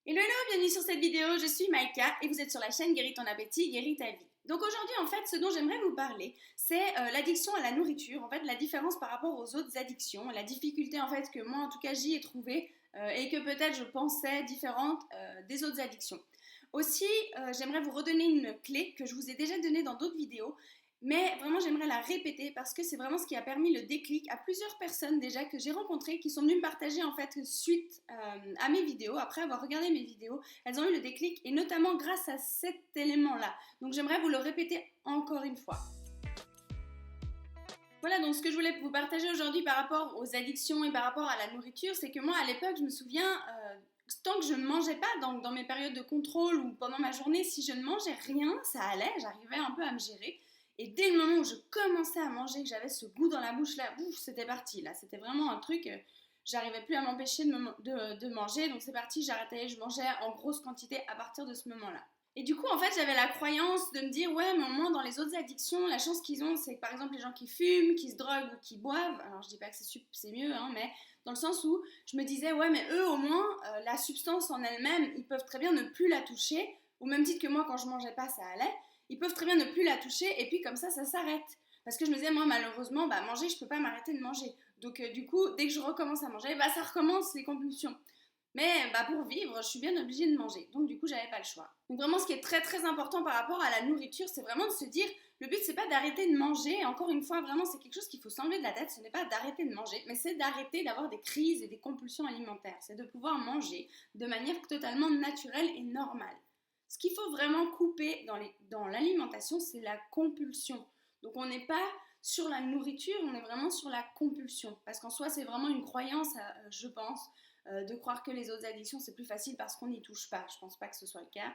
Hello, hello, bienvenue sur cette vidéo, je suis Maïka et vous êtes sur la chaîne Guéris ton appétit, guéris ta vie. Donc aujourd'hui en fait ce dont j'aimerais vous parler c'est l'addiction à la nourriture, en fait la différence par rapport aux autres addictions, la difficulté en fait que moi en tout cas j'y ai trouvé et que peut-être je pensais différente des autres addictions. Aussi j'aimerais vous redonner une clé que je vous ai déjà donnée dans d'autres vidéos, mais vraiment j'aimerais la répéter parce que c'est vraiment ce qui a permis le déclic à plusieurs personnes déjà que j'ai rencontrées qui sont venues me partager en fait suite à mes vidéos, après avoir regardé mes vidéos, elles ont eu le déclic et notamment grâce à cet élément-là. Donc j'aimerais vous le répéter encore une fois. Voilà, donc ce que je voulais vous partager aujourd'hui par rapport aux addictions et par rapport à la nourriture, c'est que moi à l'époque je me souviens, tant que je ne mangeais pas dans mes périodes de contrôle ou pendant ma journée, si je ne mangeais rien, ça allait, j'arrivais un peu à me gérer. Et dès le moment où je commençais à manger, que j'avais ce goût dans la bouche, là, ouf, c'était parti. Là, c'était vraiment un truc, j'arrivais plus à m'empêcher de manger. Donc c'est parti, j'arrêtais, je mangeais en grosse quantité à partir de ce moment-là. Et du coup, en fait, j'avais la croyance de me dire, ouais, mais au moins dans les autres addictions, la chance qu'ils ont, c'est que par exemple, les gens qui fument, qui se droguent ou qui boivent, alors je dis pas que c'est mieux, hein, mais dans le sens où je me disais, ouais, mais eux, au moins, la substance en elle-même, ils peuvent très bien ne plus la toucher, au même titre que moi, quand je mangeais pas, ça allait. Ils peuvent très bien ne plus la toucher et puis comme ça s'arrête. Parce que je me disais, moi, malheureusement, bah, manger, je peux pas m'arrêter de manger. Donc, du coup, dès que je recommence à manger, bah, ça recommence les compulsions. Mais bah, pour vivre, je suis bien obligée de manger. Donc, du coup, j'avais pas le choix. Donc, vraiment, ce qui est très très important par rapport à la nourriture, c'est vraiment de se dire, le but, c'est pas d'arrêter de manger. Encore une fois, vraiment, c'est quelque chose qu'il faut s'enlever de la tête. Ce n'est pas d'arrêter de manger, mais c'est d'arrêter d'avoir des crises et des compulsions alimentaires. C'est de pouvoir manger de manière totalement naturelle et normale. Ce qu'il faut vraiment couper dans l'alimentation, c'est la compulsion. Donc on n'est pas sur la nourriture, on est vraiment sur la compulsion. Parce qu'en soi, c'est vraiment une croyance, je pense, de croire que les autres addictions, c'est plus facile parce qu'on n'y touche pas. Je pense pas que ce soit le cas.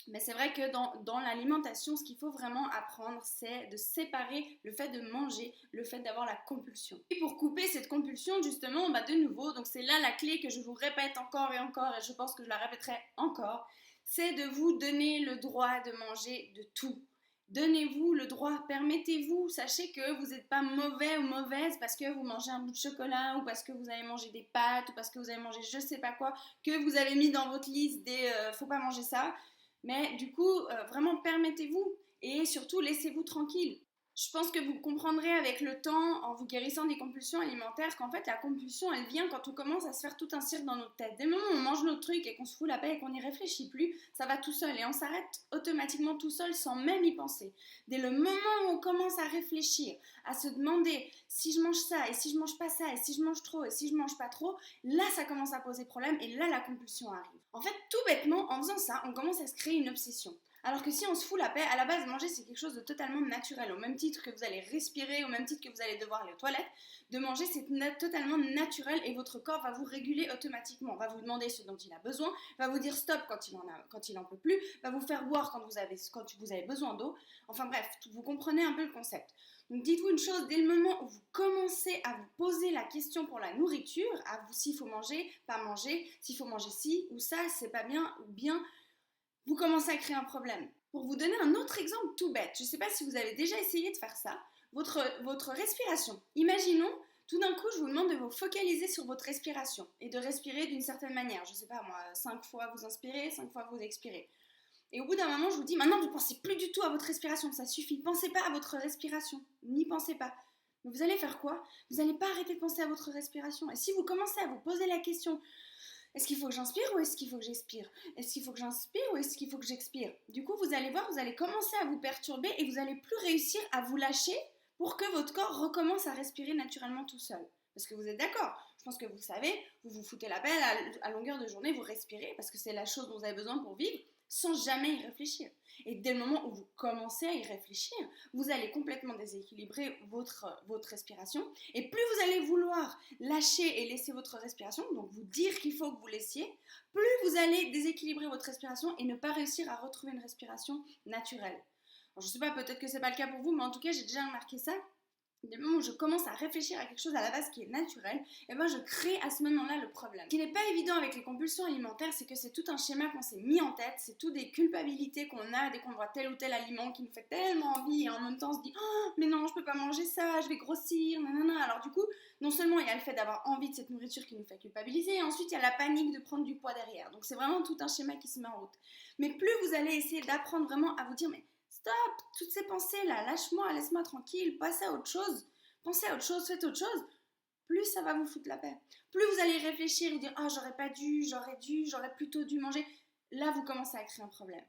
Mais c'est vrai que dans l'alimentation, ce qu'il faut vraiment apprendre, c'est de séparer le fait de manger, le fait d'avoir la compulsion. Et pour couper cette compulsion, justement, bah de nouveau, donc c'est là la clé que je vous répète encore et encore, et je pense que je la répéterai encore, c'est de vous donner le droit de manger de tout. Donnez-vous le droit, permettez-vous, sachez que vous n'êtes pas mauvais ou mauvaise parce que vous mangez un bout de chocolat ou parce que vous avez mangé des pâtes ou parce que vous avez mangé je sais pas quoi, que vous avez mis dans votre liste des faut pas manger ça. Mais du coup, vraiment permettez-vous et surtout laissez-vous tranquille. Je pense que vous comprendrez avec le temps, en vous guérissant des compulsions alimentaires, qu'en fait la compulsion elle vient quand on commence à se faire tout un cirque dans notre tête. Dès le moment où on mange notre truc et qu'on se fout la paix et qu'on n'y réfléchit plus, ça va tout seul et on s'arrête automatiquement tout seul sans même y penser. Dès le moment où on commence à réfléchir, à se demander si je mange ça et si je mange pas ça et si je mange trop et si je mange pas trop, là ça commence à poser problème et là la compulsion arrive. En fait, tout bêtement, en faisant ça, on commence à se créer une obsession. Alors que si on se fout la paix, à la base, manger c'est quelque chose de totalement naturel. Au même titre que vous allez respirer, au même titre que vous allez devoir aller aux toilettes, de manger c'est totalement naturel et votre corps va vous réguler automatiquement. Va vous demander ce dont il a besoin, va vous dire stop quand il en peut plus, va vous faire boire quand vous avez besoin d'eau. Enfin bref, vous comprenez un peu le concept. Donc dites-vous une chose, dès le moment où vous commencez à vous poser la question pour la nourriture, à vous s'il faut manger, pas manger, s'il faut manger ci ou ça, c'est pas bien ou bien, vous commencez à créer un problème. Pour vous donner un autre exemple tout bête, je ne sais pas si vous avez déjà essayé de faire ça, votre respiration. Imaginons, tout d'un coup, je vous demande de vous focaliser sur votre respiration et de respirer d'une certaine manière. Je ne sais pas moi, 5 fois vous inspirez, 5 fois vous expirez. Et au bout d'un moment, je vous dis, maintenant vous ne pensez plus du tout à votre respiration, ça suffit, pensez pas à votre respiration, n'y pensez pas. Mais vous allez faire quoi? Vous n'allez pas arrêter de penser à votre respiration. Et si vous commencez à vous poser la question, est-ce qu'il faut que j'inspire ou est-ce qu'il faut que j'expire? Est-ce qu'il faut que j'inspire ou est-ce qu'il faut que j'expire? Du coup, vous allez voir, vous allez commencer à vous perturber et vous n'allez plus réussir à vous lâcher pour que votre corps recommence à respirer naturellement tout seul. Parce que vous êtes d'accord, je pense que vous savez, vous vous foutez la pelle à longueur de journée, vous respirez parce que c'est la chose dont vous avez besoin pour vivre sans jamais y réfléchir. Et dès le moment où vous commencez à y réfléchir, vous allez complètement déséquilibrer votre respiration. Et plus vous allez vouloir lâcher et laisser votre respiration, donc vous dire qu'il faut que vous laissiez, plus vous allez déséquilibrer votre respiration et ne pas réussir à retrouver une respiration naturelle. Alors, je ne sais pas, peut-être que ce n'est pas le cas pour vous, mais en tout cas, j'ai déjà remarqué ça. Dès le moment où je commence à réfléchir à quelque chose à la base qui est naturel, et ben je crée à ce moment-là le problème. Ce qui n'est pas évident avec les compulsions alimentaires, c'est que c'est tout un schéma qu'on s'est mis en tête, c'est tout des culpabilités qu'on a dès qu'on voit tel ou tel aliment qui nous fait tellement envie et en même temps on se dit oh, mais non, je peux pas manger ça, je vais grossir, nanana. Alors du coup, non seulement il y a le fait d'avoir envie de cette nourriture qui nous fait culpabiliser, et ensuite il y a la panique de prendre du poids derrière. Donc c'est vraiment tout un schéma qui se met en route. Mais plus vous allez essayer d'apprendre vraiment à vous dire mais stop, toutes ces pensées-là, lâche-moi, laisse-moi tranquille, passez à autre chose, pensez à autre chose, faites autre chose, plus ça va vous foutre la paix. Plus vous allez réfléchir et dire « Ah, j'aurais pas dû, j'aurais plutôt dû manger », là, vous commencez à créer un problème.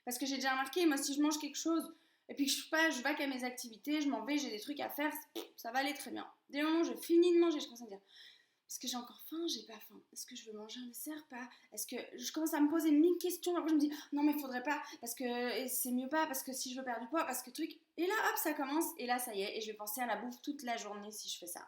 Parce que j'ai déjà remarqué, moi, si je mange quelque chose, et puis que je vais qu'à mes activités, je m'en vais, j'ai des trucs à faire, ça va aller très bien. Dès le moment où je finis de manger, je commence à me dire est-ce que j'ai encore faim? J'ai pas faim. Est-ce que je veux manger un dessert? Pas. Est-ce que je commence à me poser 1000 questions? Après je me dis non mais il faudrait pas parce que c'est mieux pas parce que si je veux perdre du poids parce que truc. Et là hop ça commence et là ça y est et je vais penser à la bouffe toute la journée si je fais ça.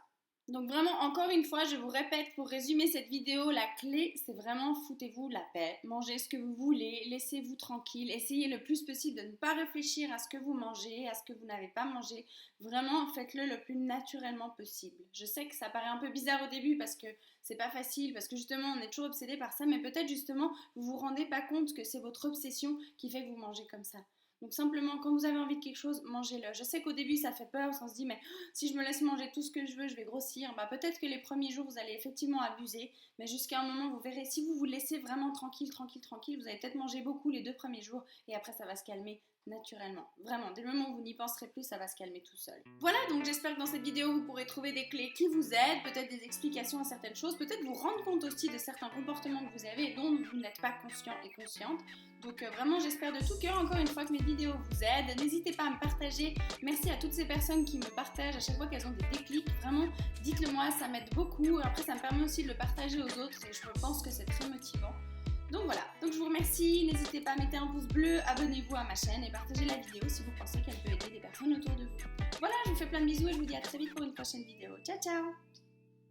Donc vraiment, encore une fois, je vous répète, pour résumer cette vidéo, la clé, c'est vraiment foutez-vous la paix, mangez ce que vous voulez, laissez-vous tranquille, essayez le plus possible de ne pas réfléchir à ce que vous mangez, à ce que vous n'avez pas mangé, vraiment faites-le le plus naturellement possible. Je sais que ça paraît un peu bizarre au début parce que c'est pas facile, parce que justement on est toujours obsédé par ça, mais peut-être justement vous vous rendez pas compte que c'est votre obsession qui fait que vous mangez comme ça. Donc simplement, quand vous avez envie de quelque chose, mangez-le. Je sais qu'au début, ça fait peur, on se dit, mais si je me laisse manger tout ce que je veux, je vais grossir. Bah, peut-être que les premiers jours, vous allez effectivement abuser, mais jusqu'à un moment, vous verrez, si vous vous laissez vraiment tranquille, vous allez peut-être manger beaucoup les 2 premiers jours, et après, ça va se calmer naturellement. Vraiment, dès le moment où vous n'y penserez plus, ça va se calmer tout seul. Voilà, donc j'espère que dans cette vidéo, vous pourrez trouver des clés qui vous aident, peut-être des explications à certaines choses, peut-être vous rendre compte aussi de certains comportements que vous avez et dont vous n'êtes pas conscient et consciente. Donc vraiment, j'espère de tout cœur, encore une fois, que mes vidéos vous aident. N'hésitez pas à me partager. Merci à toutes ces personnes qui me partagent à chaque fois qu'elles ont des déclics. Vraiment, dites-le moi, ça m'aide beaucoup. Après, ça me permet aussi de le partager aux autres et je pense que c'est très motivant. Donc voilà, donc je vous remercie, n'hésitez pas à mettre un pouce bleu, abonnez-vous à ma chaîne et partagez la vidéo si vous pensez qu'elle peut aider des personnes autour de vous. Voilà, je vous fais plein de bisous et je vous dis à très vite pour une prochaine vidéo. Ciao ciao!